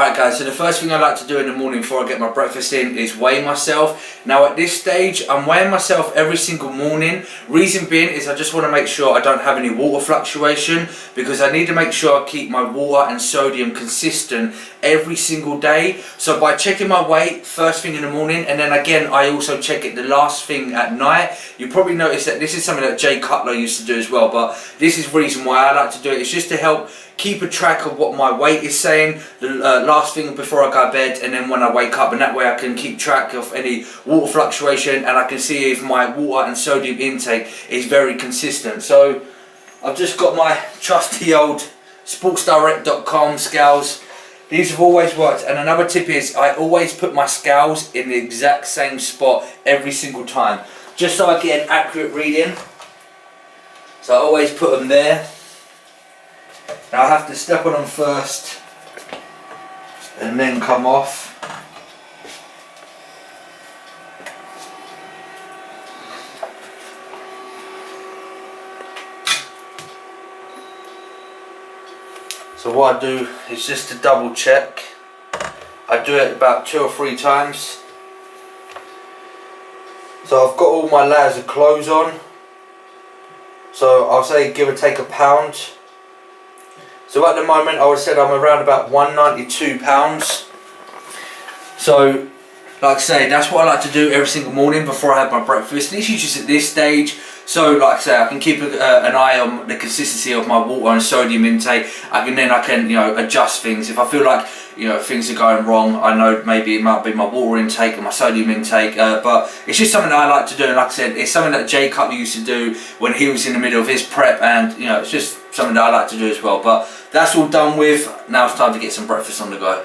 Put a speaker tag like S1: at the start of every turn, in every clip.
S1: Right guys, so the first thing I like to do in the morning before I get my breakfast in is weigh myself. Now at this stage, I'm weighing myself every single morning. Reason being is I just want to make sure I don't have any water fluctuation, because I need to make sure I keep my water and sodium consistent every single day. So by checking my weight first thing in the morning, and then again I also check it the last thing at night. You probably notice that this is something that Jay Cutler used to do as well, but this is the reason why I like to do it. It's just to help keep a track of what my weight is saying the last thing before I go to bed, and then when I wake up, and that way I can keep track of any water fluctuation and I can see if my water and sodium intake is very consistent. So I've just got my trusty old sportsdirect.com scales. These have always worked, and another tip is I always put my scales in the exact same spot every single time, just so I get an accurate reading. So I always put them there. Now I have to step on them first and then come off. So what I do is just to double check. I do it about 2 or 3 times. So I've got all my layers of clothes on. So I'll say give or take a pound. So at the moment I would say I'm around about 192 pounds. So like I say, that's what I like to do every single morning before I have my breakfast. Literally just at this stage. So like I say, I can keep an eye on the consistency of my water and sodium intake. I can adjust things. If I feel like things are going wrong, I know maybe it might be my water intake and my sodium intake, but it's just something that I like to do. And like I said, it's something that Jay Cutler used to do when he was in the middle of his prep, and it's just something that I like to do as well. But that's all done with. Now it's time to get some breakfast on the go.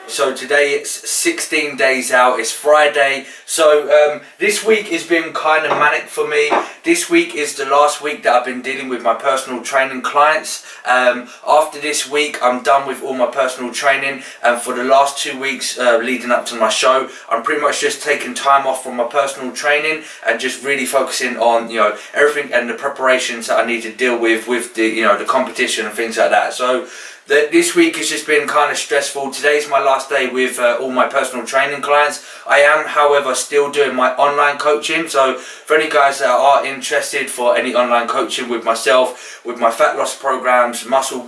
S1: So today it's 16 days out, it's Friday, so this week has been kind of manic for me. This week is the last week that I've been dealing with my personal training clients. After this week I'm done with all my personal training, and for the last 2 weeks leading up to my show, I'm pretty much just taking time off from my personal training and just really focusing on everything and the preparations that I need to deal with the the competition and things like that. So this week has just been kind of stressful. Today's my last day with all my personal training clients. I am, however, still doing my online coaching. So for any guys that are interested for any online coaching with myself, with my fat loss programs, muscle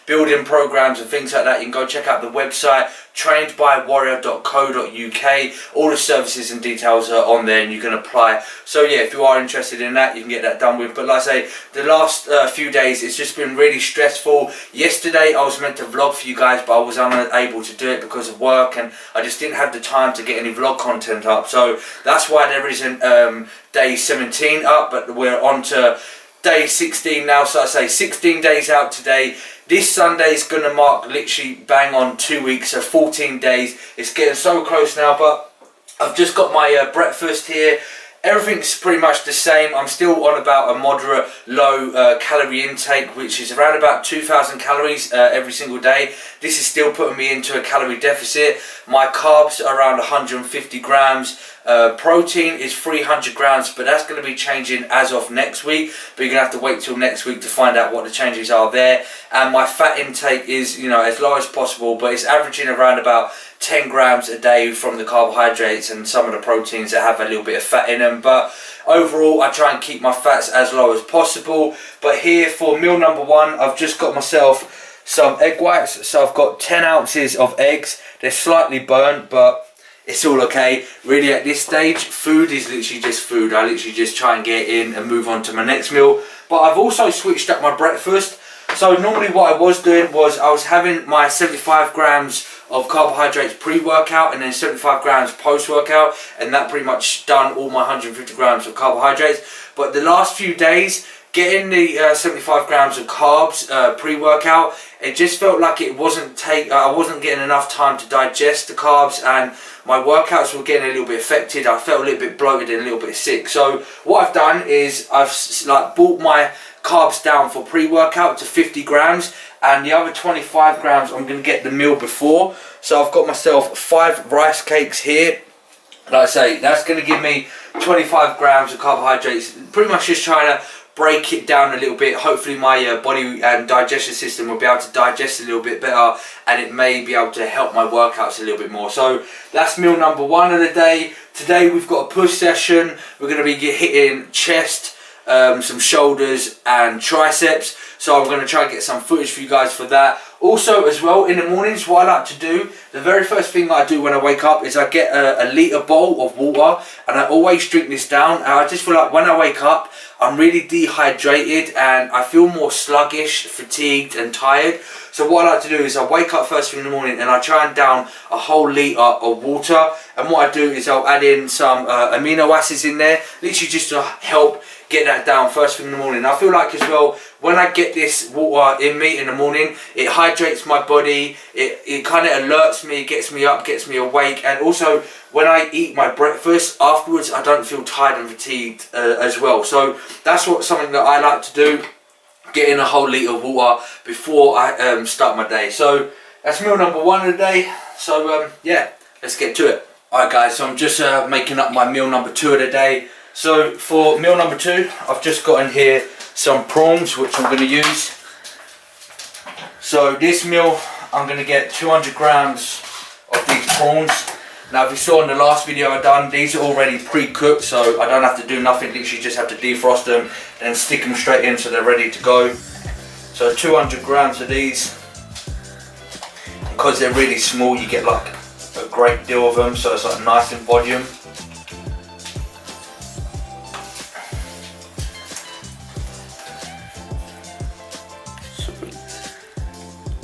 S1: building programs and things like that, you can go check out the website trainedbywarrior.co.uk. all the services and details are on there and you can apply. So yeah, if you are interested in that, you can get that done with. But like I say, the last few days it's just been really stressful. Yesterday I was meant to vlog for you guys, but I was unable to do it because of work, and I just didn't have the time to get any vlog content up. So that's why there isn't day 17 up, but we're on to day 16 now. So I say 16 days out today. This Sunday is going to mark literally bang on 2 weeks, so 14 days. It's getting so close now, but I've just got my breakfast here. Everything's pretty much the same. I'm still on about a moderate low calorie intake, which is around about 2,000 calories every single day. This is still putting me into a calorie deficit. My carbs are around 150 grams. Protein is 300 grams, but that's going to be changing as of next week. But you're going to have to wait till next week to find out what the changes are there. And my fat intake is, as low as possible, but it's averaging around about 10 grams a day from the carbohydrates and some of the proteins that have a little bit of fat in them. But overall, I try and keep my fats as low as possible. But here for meal number 1, I've just got myself some egg whites. So I've got 10 ounces of eggs. They're slightly burnt, but it's all okay. Really at this stage, food is literally just food. I literally just try and get in and move on to my next meal. But I've also switched up my breakfast. So normally what I was doing was I was having my 75 grams of carbohydrates pre-workout and then 75 grams post-workout, and that pretty much done all my 150 grams of carbohydrates. But the last few days, getting the 75 grams of carbs pre-workout, it just felt like it wasn't I wasn't getting enough time to digest the carbs, and my workouts were getting a little bit affected. I felt a little bit bloated and a little bit sick. So what I've done is I've brought my carbs down for pre-workout to 50 grams, and the other 25 grams I'm going to get the meal before. So I've got myself 5 rice cakes here. Like I say, that's going to give me 25 grams of carbohydrates. Pretty much just trying to break it down a little bit. Hopefully my body and digestion system will be able to digest a little bit better, and it may be able to help my workouts a little bit more. So that's meal number 1 of the day. Today we've got a push session. We're going to be hitting chest, some shoulders and triceps. So I'm going to try and get some footage for you guys for that. Also as well, in the mornings, what I like to do, the very first thing I do when I wake up is I get a litre bowl of water, and I always drink this down. And I just feel like when I wake up, I'm really dehydrated and I feel more sluggish, fatigued and tired. So what I like to do is I wake up first thing in the morning and I try and down a whole litre of water. And what I do is I'll add in some amino acids in there, literally just to help get that down first thing in the morning. I feel like as well, when I get this water in me in the morning, it hydrates my body, it kind of alerts me, gets me up, gets me awake. And also when I eat my breakfast afterwards, I don't feel tired and fatigued as well. So that's something that I like to do, get in a whole litre of water before I start my day. So that's meal number 1 of the day. So yeah, let's get to it. Alright guys, so I'm just making up my meal number 2 of the day. So for meal number 2, I've just got in here some prawns, which I'm going to use. So this meal, I'm going to get 200 grams of these prawns. Now if you saw in the last video I done, these are already pre-cooked, so I don't have to do nothing, literally just have to defrost them and stick them straight in so they're ready to go. So 200 grams of these. Because they're really small, you get like a great deal of them, so it's like nice in volume.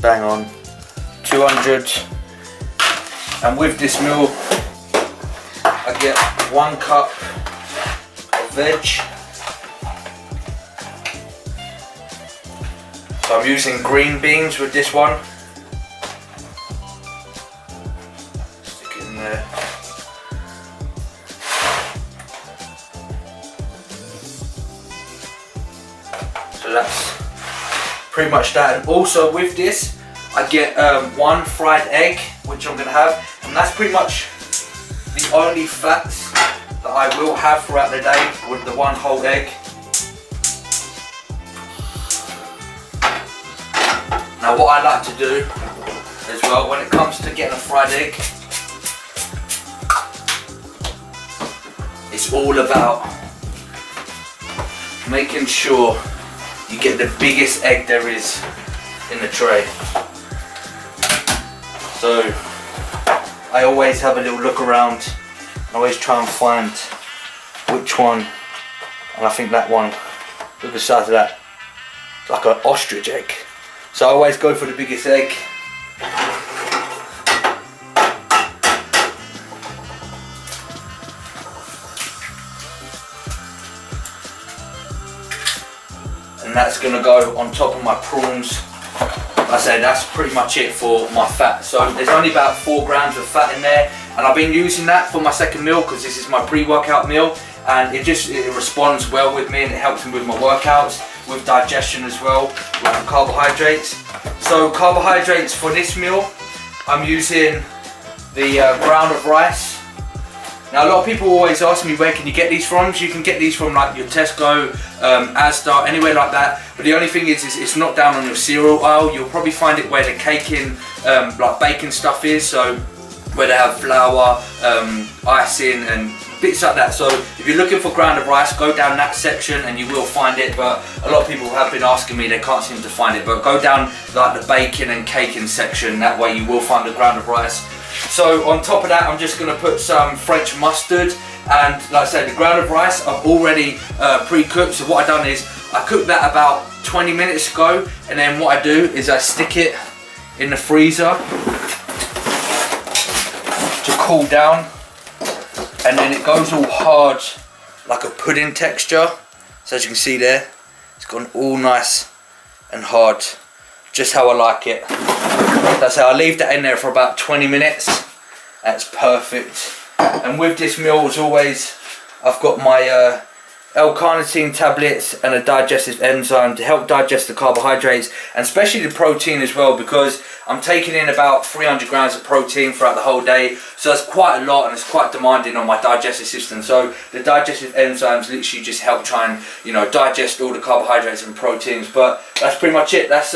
S1: Bang on 200, and with this meal I get 1 cup of veg. So I'm using green beans with this one. Stick it in there. So that's pretty much that. And also with this I get 1 fried egg, which I'm going to have, and that's pretty much the only fats that I will have throughout the day, with the 1 whole egg. Now what I like to do as well when it comes to getting a fried egg, it's all about making sure you get the biggest egg there is in the tray. So I always have a little look around and always try and find which one, and I think that one, look at the size of that, it's like an ostrich egg. So I always go for the biggest egg. And that's going to go on top of my prawns. Like I said, that's pretty much it for my fat. So there's only about 4 grams of fat in there, and I've been using that for my second meal because this is my pre-workout meal, and it responds well with me, and it helps me with my workouts, with digestion as well, with the carbohydrates. So carbohydrates for this meal, I'm using the ground of rice. Now a lot of people always ask me, where can you get these from? So you can get these from like your Tesco, Asda, anywhere like that. But the only thing is it's not down on your cereal aisle. You'll probably find it where the caking, like baking stuff is. So where they have flour, icing and bits like that. So if you're looking for ground of rice, go down that section and you will find it. But a lot of people have been asking me, they can't seem to find it. But go down like the baking and caking section, that way you will find the ground of rice. So on top of that, I'm just going to put some French mustard, and like I said, the ground of rice I've already pre-cooked. So what I've done is I cooked that about 20 minutes ago, and then what I do is I stick it in the freezer to cool down, and then it goes all hard like a pudding texture. So as you can see there, it's gone all nice and hard, just how I like it. That's how I leave that in there for about 20 minutes. That's perfect. And with this meal, as always, I've got my L-carnitine tablets and a digestive enzyme to help digest the carbohydrates, and especially the protein as well, because I'm taking in about 300 grams of protein throughout the whole day, so that's quite a lot and it's quite demanding on my digestive system. So the digestive enzymes literally just help try and, you know, digest all the carbohydrates and proteins. But that's pretty much it. That's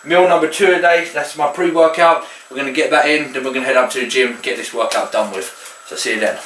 S1: meal number 2 a day. That's my pre-workout. We're going to get that in, then we're going to head up to the gym, get this workout done with. So see you then.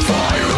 S2: Fire!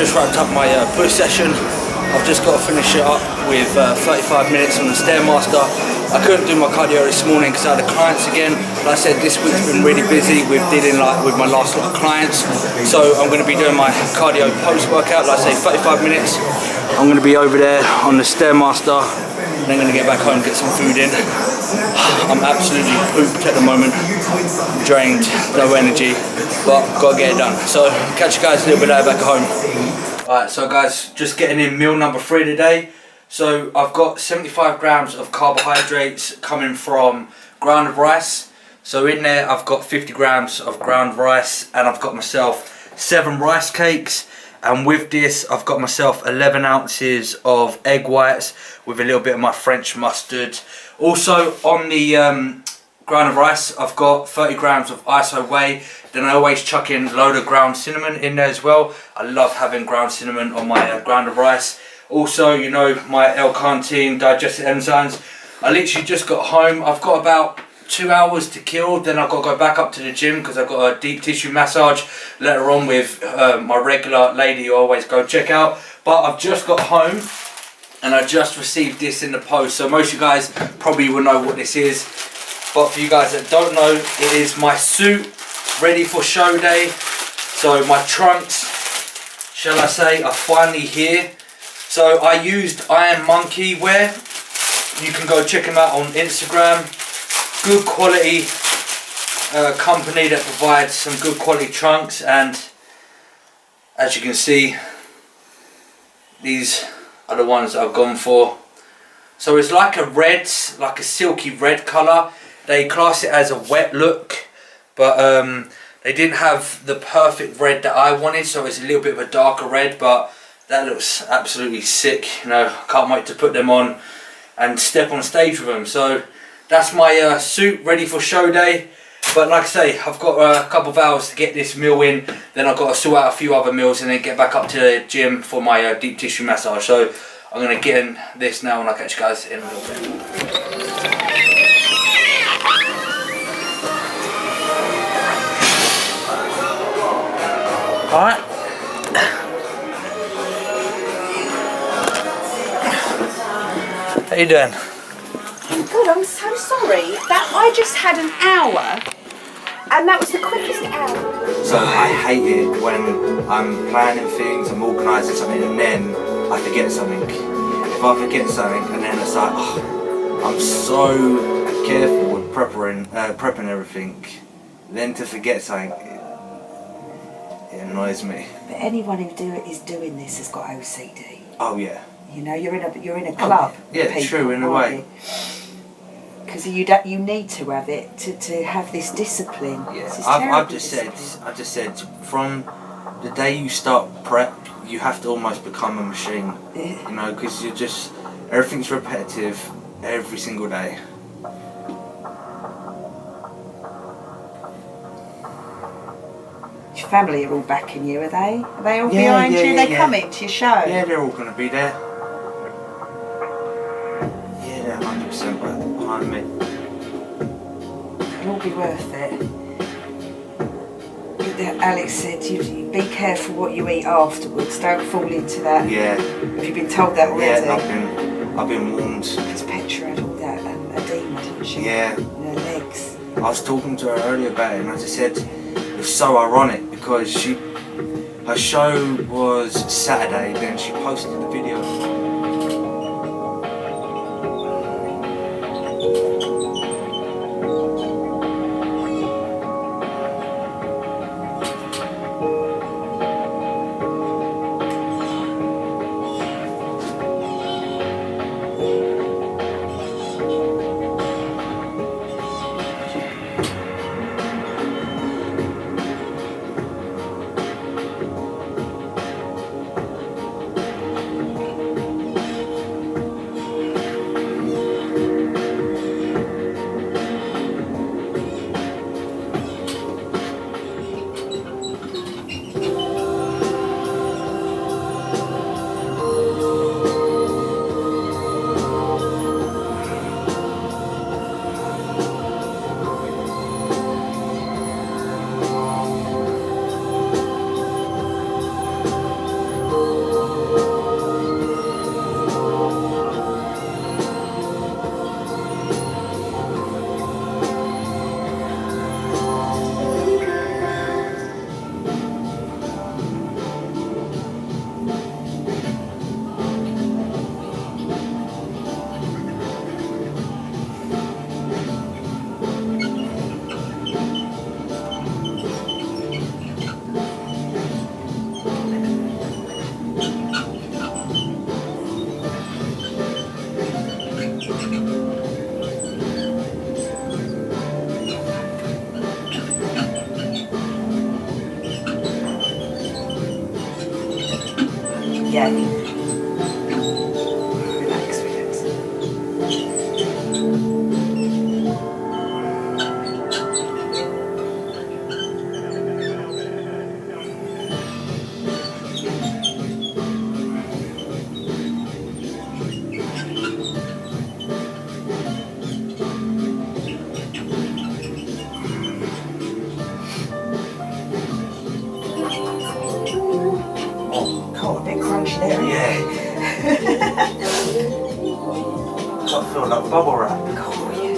S1: just wrapped up my push session. I've just got to finish it up with 35 minutes on the Stairmaster. I couldn't do my cardio this morning because I had the clients again. Like I said, this week's been really busy with dealing with my last lot of clients. So I'm going to be doing my cardio post-workout, like I say, 35 minutes. I'm going to be over there on the Stairmaster, and then going to get back home and get some food in. I'm absolutely pooped at the moment, drained, no energy, but got to get it done. So catch you guys a little bit later back at home. Alright, so guys, just getting in meal number 3 today. So I've got 75 grams of carbohydrates coming from ground rice. So in there I've got 50 grams of ground rice, and I've got myself 7 rice cakes. And with this I've got myself 11 ounces of egg whites with a little bit of my French mustard. Also on the ground rice I've got 30 grams of ISO whey. Then I always chuck in a load of ground cinnamon in there as well. I love having ground cinnamon on my ground of rice. Also, you know, my L-carnitine digestive enzymes. I literally just got home. I've got about 2 hours to kill. Then I've got to go back up to the gym because I've got a deep tissue massage later on with my regular lady who I always go check out. But I've just got home and I just received this in the post. So most of you guys probably will know what this is. But for you guys that don't know, it is my suit ready for show day. So my trunks, shall I say, are finally here. So I used Iron Monkey wear. You can go check them out on Instagram. Good quality company that provides some good quality trunks, and as you can see, these are the ones that I've gone for. So it's like a red, like a silky red colour. They class it as a wet look, but they didn't have the perfect red that I wanted, so it's a little bit of a darker red, but that looks absolutely sick. You know, I can't wait to put them on and step on stage with them. So that's my suit ready for show day. But like I say, I've got a couple of hours to get this meal in, then I've got to sort out a few other meals and then get back up to the gym for my deep tissue massage. So I'm going to get in this now and I'll catch you guys in a little bit. Alright. How you doing?
S2: Good, I'm so sorry. I just had an hour and that was the quickest hour.
S1: So I hate it when I'm planning things, I'm organising something and then I forget something. If I forget something and then it's like, oh, I'm so careful with prepping everything, then to forget something, it annoys me.
S2: But anyone who is doing this has got OCD.
S1: Oh yeah.
S2: You know, you're in a club.
S1: Yeah,
S2: people,
S1: true in a way.
S2: Because you need to have it to have this discipline.
S1: Yeah, I just said from the day you start prep, you have to almost become a machine.
S2: Yeah.
S1: You know, because you're just everything's repetitive every single day.
S2: Your family are all backing you, are they? Are they all behind you? They coming to your show?
S1: Yeah, they're all going to be there. Yeah, they're 100% behind me.
S2: It'll all be worth it. Alex said, you be careful what you eat afterwards. Don't fall into that.
S1: Yeah.
S2: Have you been told that already?
S1: Yeah, I've been warned.
S2: Because Petra had all that edema, didn't she?
S1: Yeah.
S2: In her legs.
S1: I was talking to her earlier about it, and I just said it's so ironic because her show was Saturday, then she posted the video.
S2: Yeah. Relax, relax. Oh, a bit crunchy there.
S1: Yeah. I feel like bubble wrap.
S2: Oh, yeah.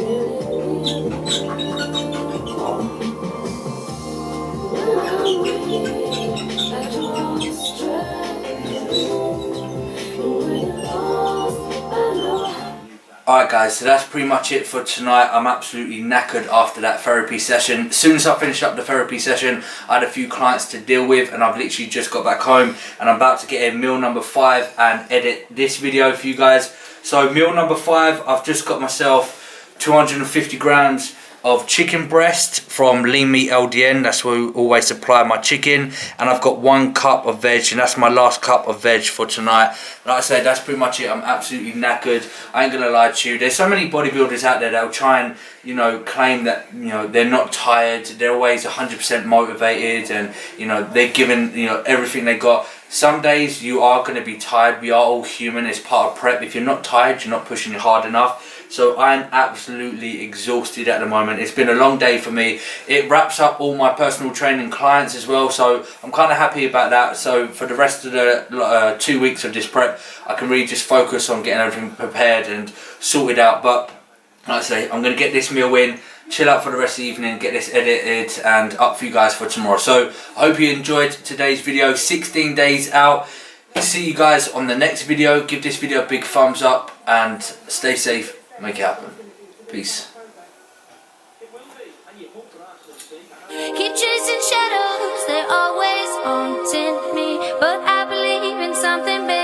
S1: Alright guys, so that's pretty much it for tonight. I'm absolutely knackered after that therapy session. As soon as I finished up the therapy session, I had a few clients to deal with and I've literally just got back home and I'm about to get in meal number 5 and edit this video for you guys. So meal number 5, I've just got myself 250 grams of chicken breast from Lean Meat LDN. That's where we always supply my chicken, and I've got 1 cup of veg, and that's my last cup of veg for tonight. Like I said, that's pretty much it. I'm absolutely knackered. I ain't gonna lie to you, there's so many bodybuilders out there that'll try and, you know, claim that, you know, they're not tired, they're always 100% motivated, and, you know, they're giving, you know, everything they got. Some days you are going to be tired. We are all human. It's part of prep. If you're not tired, you're not pushing hard enough. So I'm absolutely exhausted at the moment. It's been a long day for me. It wraps up all my personal training clients as well. So I'm kind of happy about that. So for the rest of the 2 weeks of this prep, I can really just focus on getting everything prepared and sorted out. But like I say, I'm going to get this meal in, chill out for the rest of the evening, get this edited and up for you guys for tomorrow. So I hope you enjoyed today's video. 16 days out. See you guys on the next video. Give this video a big thumbs up and stay safe. Make it happen. Peace.
S3: Keep chasing shadows, they're always haunting me, but I believe in something bigger.